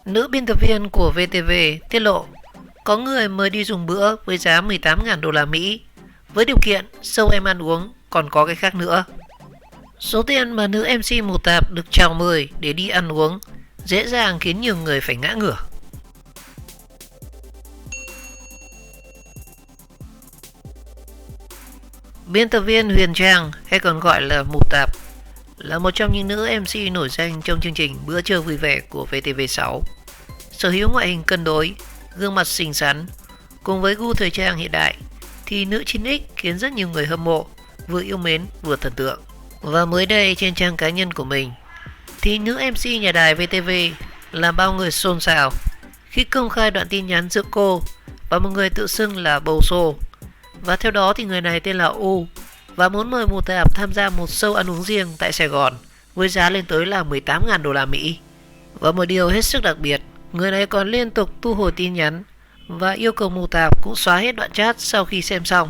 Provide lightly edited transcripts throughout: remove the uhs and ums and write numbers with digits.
Nữ biên tập viên của VTV tiết lộ có người mời đi dùng bữa với giá 18.000 đô la Mỹ với điều kiện show em ăn uống còn có cái khác nữa. Số tiền mà nữ MC Mù Tạp được chào mời để đi ăn uống dễ dàng khiến nhiều người phải ngã ngửa. Biên tập viên Huyền Trang, hay còn gọi là Mù Tạp, là một trong những nữ MC nổi danh trong chương trình Bữa trưa vui vẻ của VTV6. Sở hữu ngoại hình cân đối, gương mặt xinh xắn, cùng với gu thời trang hiện đại, thì nữ 9X khiến rất nhiều người hâm mộ, vừa yêu mến vừa thần tượng. Và mới đây trên trang cá nhân của mình, thì nữ MC nhà đài VTV làm bao người xôn xao khi công khai đoạn tin nhắn giữa cô và một người tự xưng là bầu xô. Và theo đó thì người này tên là U và muốn mời Mù Tạp tham gia một show ăn uống riêng tại Sài Gòn với giá lên tới là 18.000 đô la Mỹ. Và một điều hết sức đặc biệt, người này còn liên tục thu hồi tin nhắn và yêu cầu Mù Tạp cũng xóa hết đoạn chat sau khi xem xong.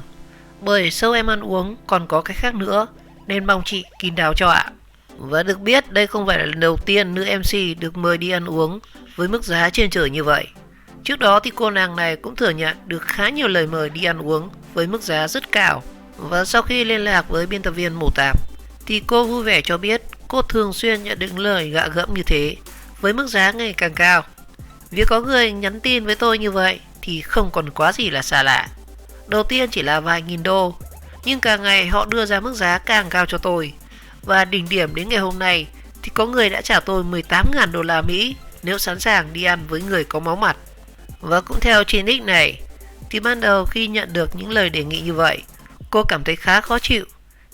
Bởi show em ăn uống còn có cái khác nữa nên mong chị kín đáo cho ạ. Và được biết đây không phải là lần đầu tiên nữ MC được mời đi ăn uống với mức giá trên trời như vậy. Trước đó thì cô nàng này cũng thừa nhận được khá nhiều lời mời đi ăn uống với mức giá rất cao. Và sau khi liên lạc với biên tập viên Mù Tạp thì cô vui vẻ cho biết cô thường xuyên nhận được lời gạ gẫm như thế với mức giá ngày càng cao. Việc có người nhắn tin với tôi như vậy thì không còn quá gì là xa lạ. Đầu tiên chỉ là vài nghìn đô, nhưng càng ngày họ đưa ra mức giá càng cao cho tôi. Và đỉnh điểm đến ngày hôm nay thì có người đã trả tôi 18.000 đô la Mỹ nếu sẵn sàng đi ăn với người có máu mặt. Và cũng theo 9X này, thì ban đầu khi nhận được những lời đề nghị như vậy, cô cảm thấy khá khó chịu,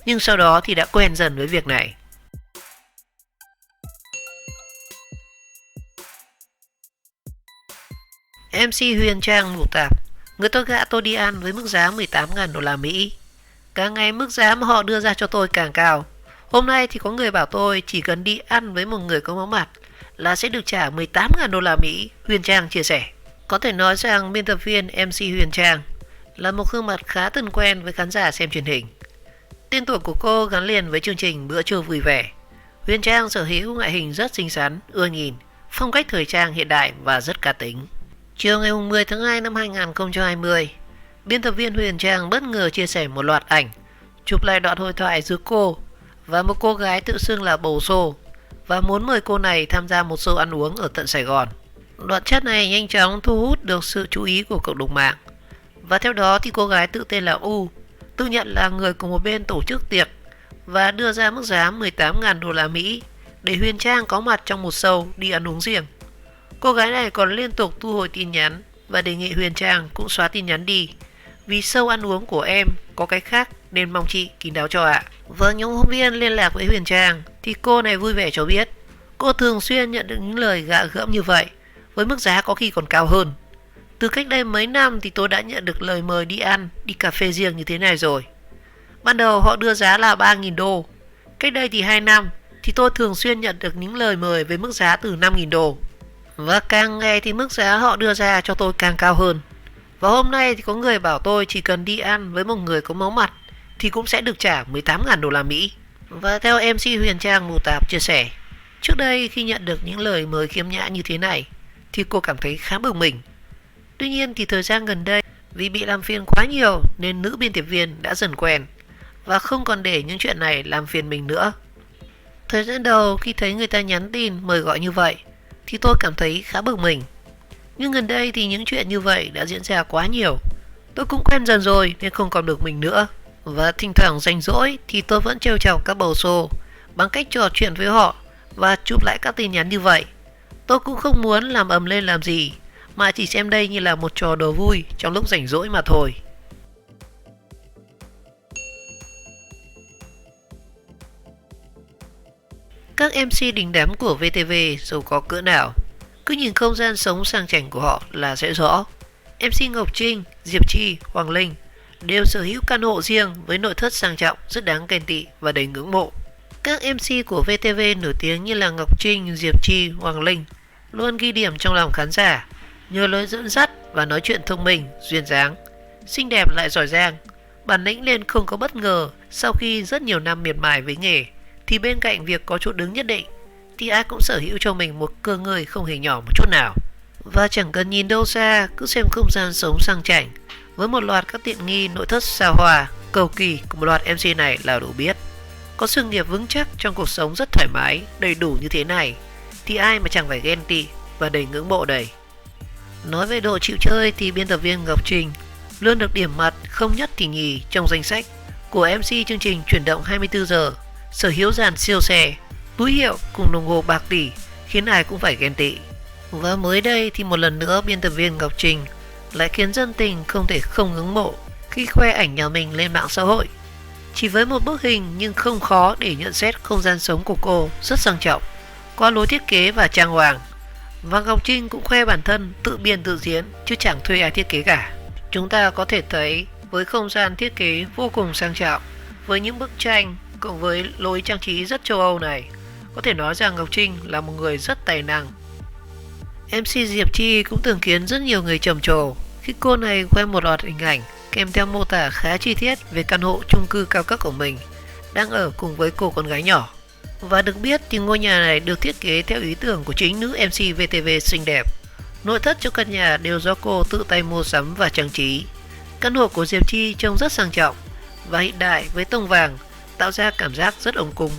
nhưng sau đó thì đã quen dần với việc này. MC Huyền Trang Mù Tạp, người tôi gạ tôi đi ăn với mức giá 18.000 đô la Mỹ. Càng ngày mức giá mà họ đưa ra cho tôi càng cao. Hôm nay thì có người bảo tôi chỉ cần đi ăn với một người có máu mặt là sẽ được trả 18.000 đô la Mỹ, Huyền Trang chia sẻ. Có thể nói rằng biên tập viên MC Huyền Trang là một gương mặt khá thân quen với khán giả xem truyền hình. Tên tuổi của cô gắn liền với chương trình Bữa trưa vui vẻ. Huyền Trang sở hữu ngoại hình rất xinh xắn, ưa nhìn, phong cách thời trang hiện đại và rất cá tính. Chiều ngày 10 tháng 2 năm 2020, biên tập viên Huyền Trang bất ngờ chia sẻ một loạt ảnh, chụp lại đoạn hội thoại giữa cô và một cô gái tự xưng là bầu xô và muốn mời cô này tham gia một show ăn uống ở tận Sài Gòn. Đoạn chat này nhanh chóng thu hút được sự chú ý của cộng đồng mạng. Và theo đó thì cô gái tự tên là U tự nhận là người của một bên tổ chức tiệc và đưa ra mức giá 18.000 đô la Mỹ để Huyền Trang có mặt trong một show đi ăn uống riêng. Cô gái này còn liên tục thu hồi tin nhắn và đề nghị Huyền Trang cũng xóa tin nhắn đi vì show ăn uống của em có cái khác nên mong chị kín đáo cho ạ. Và nhóm phóng viên liên lạc với Huyền Trang thì cô này vui vẻ cho biết cô thường xuyên nhận được những lời gạ gẫm như vậy với mức giá có khi còn cao hơn. Từ cách đây mấy năm thì tôi đã nhận được lời mời đi ăn, đi cà phê riêng như thế này rồi. Ban đầu họ đưa giá là 3.000 đô. Cách đây thì 2 năm thì tôi thường xuyên nhận được những lời mời với mức giá từ 5.000 đô. Và càng ngày thì mức giá họ đưa ra cho tôi càng cao hơn. Và hôm nay thì có người bảo tôi chỉ cần đi ăn với một người có máu mặt thì cũng sẽ được trả 18.000 đô la Mỹ. Và theo MC Huyền Trang Mù Tạp chia sẻ, trước đây khi nhận được những lời mời khiêm nhã như thế này thì cô cảm thấy khá bực mình. Tuy nhiên thì thời gian gần đây vì bị làm phiền quá nhiều nên nữ biên tập viên đã dần quen và không còn để những chuyện này làm phiền mình nữa. Thời gian đầu khi thấy người ta nhắn tin mời gọi như vậy thì tôi cảm thấy khá bực mình. Nhưng gần đây thì những chuyện như vậy đã diễn ra quá nhiều. Tôi cũng quen dần rồi nên không còn bực mình nữa. Và thỉnh thoảng rảnh rỗi thì tôi vẫn trêu chọc các bầu xô bằng cách trò chuyện với họ và chụp lại các tin nhắn như vậy. Tôi cũng không muốn làm ầm lên làm gì, mà chỉ xem đây như là một trò đùa vui trong lúc rảnh rỗi mà thôi. Các MC đình đám của VTV giàu có cỡ nào, cứ nhìn không gian sống sang chảnh của họ là sẽ rõ. MC Ngọc Trinh, Diệp Chi, Hoàng Linh đều sở hữu căn hộ riêng với nội thất sang trọng rất đáng ghen tị và đầy ngưỡng mộ. Các MC của VTV nổi tiếng như là Ngọc Trinh, Diệp Chi, Hoàng Linh luôn ghi điểm trong lòng khán giả nhờ lối dẫn dắt và nói chuyện thông minh, duyên dáng, xinh đẹp lại giỏi giang. Bản lĩnh nên không có bất ngờ sau khi rất nhiều năm miệt mài với nghề thì bên cạnh việc có chỗ đứng nhất định thì ai cũng sở hữu cho mình một cơ ngơi không hề nhỏ một chút nào. Và chẳng cần nhìn đâu xa, cứ xem không gian sống sang chảnh với một loạt các tiện nghi nội thất xa hoa, cầu kỳ của một loạt MC này là đủ biết. Có sự nghiệp vững chắc trong cuộc sống rất thoải mái, đầy đủ như thế này thì ai mà chẳng phải ghen tị và đầy ngưỡng mộ đầy. Nói về độ chịu chơi thì biên tập viên Ngọc Trinh luôn được điểm mặt không nhất thì nhì trong danh sách của MC chương trình Chuyển động 24 giờ, sở hữu dàn siêu xe, túi hiệu cùng đồng hồ bạc tỷ khiến ai cũng phải ghen tị. Và mới đây thì một lần nữa biên tập viên Ngọc Trinh lại khiến dân tình không thể không ngưỡng mộ khi khoe ảnh nhà mình lên mạng xã hội. Chỉ với một bức hình nhưng không khó để nhận xét không gian sống của cô rất sang trọng, qua lối thiết kế và trang hoàng. Và Ngọc Trinh cũng khoe bản thân tự biên tự diễn chứ chẳng thuê ai thiết kế cả. Chúng ta có thể thấy với không gian thiết kế vô cùng sang trọng, với những bức tranh cộng với lối trang trí rất châu Âu này, có thể nói rằng Ngọc Trinh là một người rất tài năng. MC Diệp Chi cũng từng khiến rất nhiều người trầm trồ khi cô này khoe một loạt hình ảnh kèm theo mô tả khá chi tiết về căn hộ chung cư cao cấp của mình đang ở cùng với cô con gái nhỏ. Và được biết thì ngôi nhà này được thiết kế theo ý tưởng của chính nữ MC VTV xinh đẹp. Nội thất cho căn nhà đều do cô tự tay mua sắm và trang trí. Căn hộ của Diệp Chi trông rất sang trọng và hiện đại với tông vàng, tạo ra cảm giác rất ấm cúng.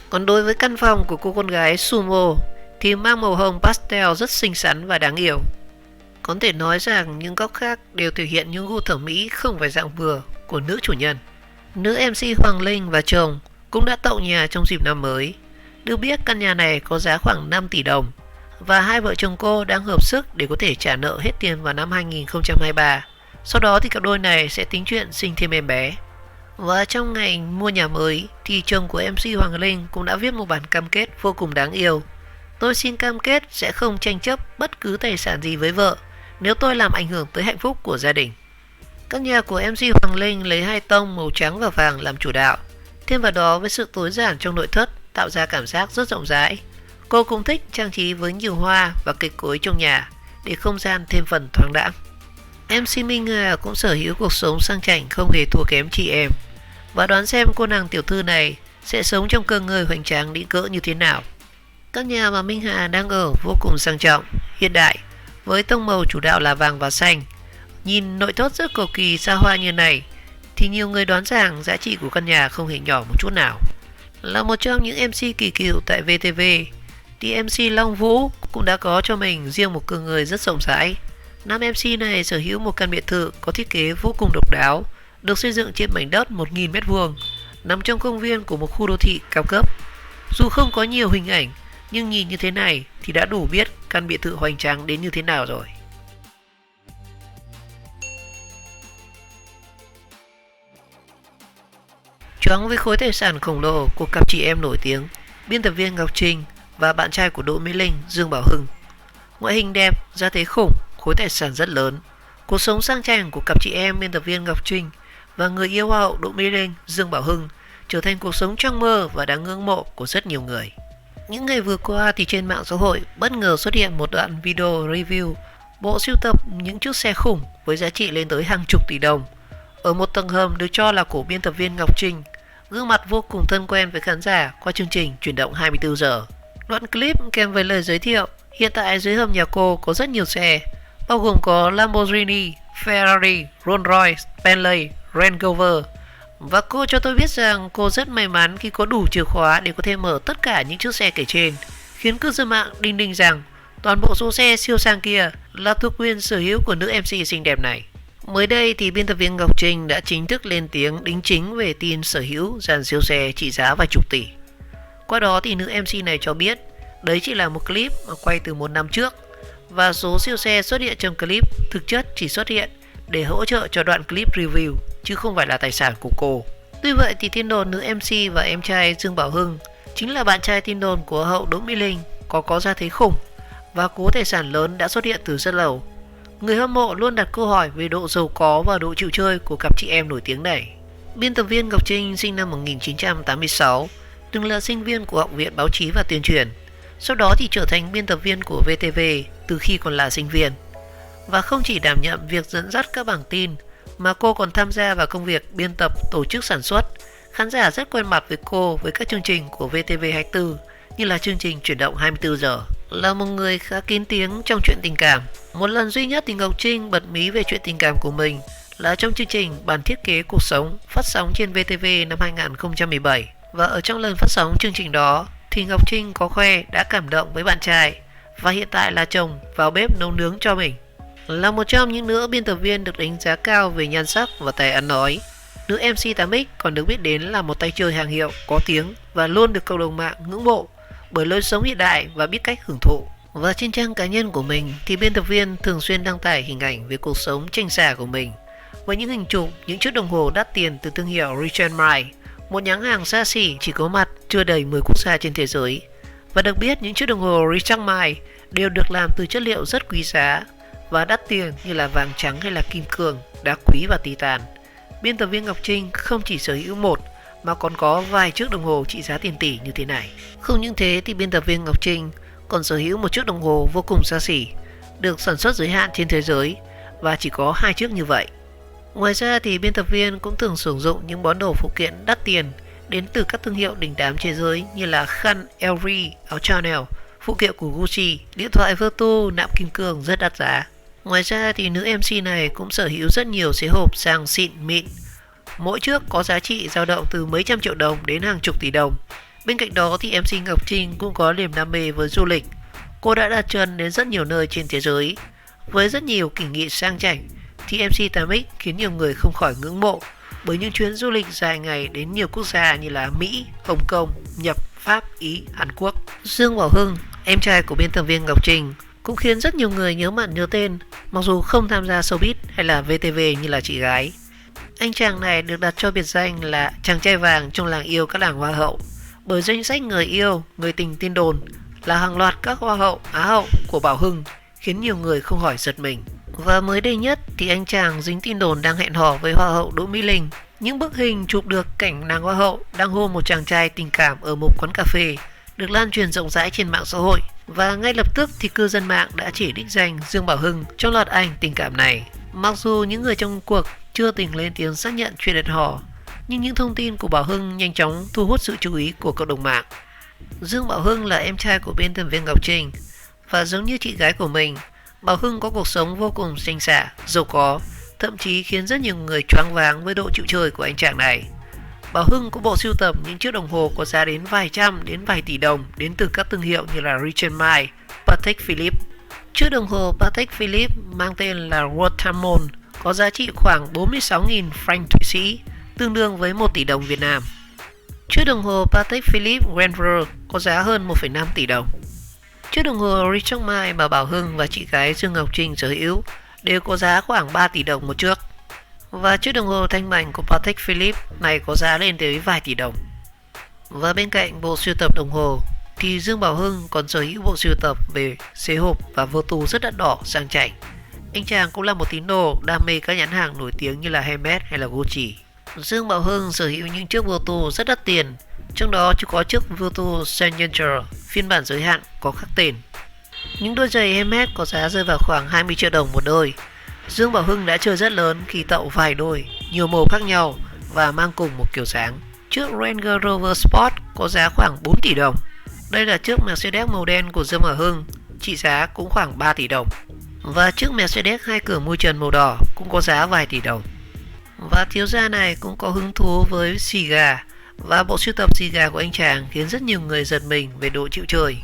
Còn đối với căn phòng của cô con gái Sumo thì mang màu hồng pastel rất xinh xắn và đáng yêu. Có thể nói rằng những góc khác đều thể hiện những gu thẩm mỹ không phải dạng vừa của nữ chủ nhân. Nữ MC Hoàng Linh và chồng cũng đã tậu nhà trong dịp năm mới. Được biết căn nhà này có giá khoảng 5 tỷ đồng và hai vợ chồng cô đang hợp sức để có thể trả nợ hết tiền vào năm 2023. Sau đó thì cặp đôi này sẽ tính chuyện sinh thêm em bé. Và trong ngày mua nhà mới thì chồng của MC Hoàng Linh cũng đã viết một bản cam kết vô cùng đáng yêu. Tôi xin cam kết sẽ không tranh chấp bất cứ tài sản gì với vợ nếu tôi làm ảnh hưởng tới hạnh phúc của gia đình. Căn nhà của MC Hoàng Linh lấy hai tông màu trắng và vàng làm chủ đạo. Thêm vào đó với sự tối giản trong nội thất tạo ra cảm giác rất rộng rãi. Cô cũng thích trang trí với nhiều hoa và cây cối trong nhà để không gian thêm phần thoáng đãng. MC Minh Hà cũng sở hữu cuộc sống sang chảnh không hề thua kém chị em. Và đoán xem cô nàng tiểu thư này sẽ sống trong cơ ngơi hoành tráng đĩ cỡ như thế nào. Các nhà mà Minh Hà đang ở vô cùng sang trọng, hiện đại với tông màu chủ đạo là vàng và xanh. Nhìn nội thất rất cầu kỳ xa hoa như này thì nhiều người đoán rằng giá trị của căn nhà không hề nhỏ một chút nào. Là một trong những MC kỳ cựu tại VTV thì MC Long Vũ cũng đã có cho mình riêng một cơ ngơi rất rộng rãi. Nam MC này sở hữu một căn biệt thự có thiết kế vô cùng độc đáo, được xây dựng trên mảnh đất 1.000 m², nằm trong công viên của một khu đô thị cao cấp. Dù không có nhiều hình ảnh nhưng nhìn như thế này thì đã đủ biết căn biệt thự hoành tráng đến như thế nào rồi. Choáng với khối tài sản khổng lồ của cặp chị em nổi tiếng biên tập viên Ngọc Trinh và bạn trai của Đỗ Mỹ Linh, Dương Bảo Hưng. Ngoại hình đẹp, gia thế khủng, khối tài sản rất lớn. Cuộc sống sang chảnh của cặp chị em biên tập viên Ngọc Trinh và người yêu hoa hậu Đỗ Mỹ Linh, Dương Bảo Hưng trở thành cuộc sống trong mơ và đáng ngưỡng mộ của rất nhiều người. Những ngày vừa qua thì trên mạng xã hội bất ngờ xuất hiện một đoạn video review bộ sưu tập những chiếc xe khủng với giá trị lên tới hàng chục tỷ đồng ở một tầng hầm được cho là của biên tập viên Ngọc Trinh, gương mặt vô cùng thân quen với khán giả qua chương trình Chuyển động 24 giờ. Đoạn clip kèm với lời giới thiệu hiện tại dưới hầm nhà cô có rất nhiều xe, bao gồm có Lamborghini, Ferrari, Rolls-Royce, Bentley, Range Rover. Và cô cho tôi biết rằng cô rất may mắn khi có đủ chìa khóa để có thể mở tất cả những chiếc xe kể trên, khiến cư dân mạng đinh ninh rằng toàn bộ số xe siêu sang kia là thuộc quyền sở hữu của nữ MC xinh đẹp này. Mới đây thì biên tập viên Ngọc Trinh đã chính thức lên tiếng đính chính về tin sở hữu dàn siêu xe trị giá vài chục tỷ. Qua đó thì nữ MC này cho biết đấy chỉ là một clip quay từ 1 năm trước và số siêu xe xuất hiện trong clip thực chất chỉ xuất hiện để hỗ trợ cho đoạn clip review chứ không phải là tài sản của cô. Tuy vậy thì tin đồn nữ MC và em trai Dương Bảo Hưng chính là bạn trai tin đồn của hậu Đỗ Mỹ Linh có gia thế khủng và cố tài sản lớn đã xuất hiện từ rất lâu. Người hâm mộ luôn đặt câu hỏi về độ giàu có và độ chịu chơi của cặp chị em nổi tiếng này. Biên tập viên Ngọc Trinh sinh năm 1986, từng là sinh viên của Học viện Báo chí và Tuyên truyền. Sau đó thì trở thành biên tập viên của VTV từ khi còn là sinh viên. Và không chỉ đảm nhận việc dẫn dắt các bảng tin mà cô còn tham gia vào công việc biên tập tổ chức sản xuất, Khán giả rất quen mặt với cô với các chương trình của VTV24 như là chương trình Chuyển động 24 giờ. Là một người khá kín tiếng trong chuyện tình cảm. Một lần duy nhất thì Ngọc Trinh bật mí về chuyện tình cảm của mình là trong chương trình Bản thiết kế cuộc sống phát sóng trên VTV năm 2017. Và ở trong lần phát sóng chương trình đó thì Ngọc Trinh có khoe đã cảm động với bạn trai và hiện tại là chồng vào bếp nấu nướng cho mình. Là một trong những nữ biên tập viên được đánh giá cao về nhan sắc và tài ăn nói, nữ MC 8X còn được biết đến là một tay chơi hàng hiệu có tiếng và luôn được cộng đồng mạng ngưỡng mộ bởi lối sống hiện đại và biết cách hưởng thụ. Và trên trang cá nhân của mình thì biên tập viên thường xuyên đăng tải hình ảnh về cuộc sống chanh xả của mình với những hình chụp những chiếc đồng hồ đắt tiền từ thương hiệu Richard Mille, một nhãn hàng xa xỉ chỉ có mặt chưa đầy 10 quốc gia trên thế giới. Và được biết những chiếc đồng hồ Richard Mille đều được làm từ chất liệu rất quý giá và đắt tiền như là vàng trắng hay là kim cương, đá quý và titan. Biên tập viên Ngọc Trinh không chỉ sở hữu một mà còn có vài chiếc đồng hồ trị giá tiền tỷ như thế này. Không những thế thì biên tập viên Ngọc Trinh còn sở hữu một chiếc đồng hồ vô cùng xa xỉ, được sản xuất giới hạn trên thế giới và chỉ có 2 chiếc như vậy. Ngoài ra thì biên tập viên cũng thường sử dụng những món đồ phụ kiện đắt tiền đến từ các thương hiệu đình đám thế giới như là khăn LV, áo Chanel, phụ kiện của Gucci, điện thoại Vertu nạm kim cương rất đắt giá. Ngoài ra thì nữ MC này cũng sở hữu rất nhiều xế hộp sang xịn mịn, mỗi chiếc có giá trị dao động từ mấy trăm triệu đồng đến hàng chục tỷ đồng. Bên cạnh đó thì MC Ngọc Trinh cũng có niềm đam mê với du lịch. Cô đã đặt chân đến rất nhiều nơi trên thế giới với rất nhiều kỳ nghỉ sang chảnh thì MC 8X khiến nhiều người không khỏi ngưỡng mộ bởi những chuyến du lịch dài ngày đến nhiều quốc gia như là Mỹ, Hồng Kông, Nhật, Pháp, Ý, Hàn Quốc. Dương Bảo Hưng, em trai của biên tập viên Ngọc Trinh, cũng khiến rất nhiều người nhớ mặt nhớ tên mặc dù không tham gia showbiz hay là VTV như là chị gái. Anh chàng này được đặt cho biệt danh là chàng trai vàng trong làng yêu các làng hoa hậu bởi danh sách người yêu, người tình tin đồn là hàng loạt các hoa hậu, á hậu của Bảo Hưng khiến nhiều người không khỏi giật mình. Và mới đây nhất thì anh chàng dính tin đồn đang hẹn hò với hoa hậu Đỗ Mỹ Linh. Những bức hình chụp được cảnh nàng hoa hậu đang hôn một chàng trai tình cảm ở một quán cà phê được lan truyền rộng rãi trên mạng xã hội. Và ngay lập tức thì cư dân mạng đã chỉ đích danh Dương Bảo Hưng trong loạt ảnh tình cảm này. Mặc dù những người trong cuộc chưa từng lên tiếng xác nhận chuyện hẹn hò, nhưng những thông tin của Bảo Hưng nhanh chóng thu hút sự chú ý của cộng đồng mạng. Dương Bảo Hưng là em trai của biên tập viên Ngọc Trinh và giống như chị gái của mình, Bảo Hưng có cuộc sống vô cùng xanh xả, giàu có, thậm chí khiến rất nhiều người choáng váng với độ chịu chơi của anh chàng này. Bảo Hưng có bộ sưu tập những chiếc đồng hồ có giá đến vài trăm đến vài tỷ đồng đến từ các thương hiệu như là Richard Mille, Patek Philippe. Chiếc đồng hồ Patek Philippe mang tên là Rotamon có giá trị khoảng 46.000 franc Thụy Sĩ, tương đương với 1 tỷ đồng Việt Nam. Chiếc đồng hồ Patek Philippe Grandeur có giá hơn 1,5 tỷ đồng. Chiếc đồng hồ Richard Mille mà Bảo Hưng và chị gái Dương Ngọc Trinh sở hữu đều có giá khoảng 3 tỷ đồng một chiếc. Và chiếc đồng hồ thanh mảnh của Patek Philippe này có giá lên tới vài tỷ đồng. Và bên cạnh bộ sưu tập đồng hồ thì Dương Bảo Hưng còn sở hữu bộ sưu tập về xế hộp và Vertu rất đắt đỏ sang chảnh. Anh chàng cũng là một tín đồ đam mê các nhãn hàng nổi tiếng như là Hermes hay là Gucci. Dương Bảo Hưng sở hữu những chiếc Vertu rất đắt tiền, trong đó chỉ có chiếc Vertu Signature phiên bản giới hạn có khắc tên. Những đôi giày Hermes có giá rơi vào khoảng 20 triệu đồng một đôi. Dương Bảo Hưng đã chơi rất lớn khi tậu vài đôi, nhiều màu khác nhau và mang cùng một kiểu dáng. Chiếc Range Rover Sport có giá khoảng 4 tỷ đồng. Đây là chiếc Mercedes màu đen của Dương Bảo Hưng, trị giá cũng khoảng 3 tỷ đồng. Và chiếc Mercedes 2 cửa mui trần màu đỏ cũng có giá vài tỷ đồng. Và thiếu gia này cũng có hứng thú với xì gà, và bộ sưu tập xì gà của anh chàng khiến rất nhiều người giật mình về độ chịu chơi.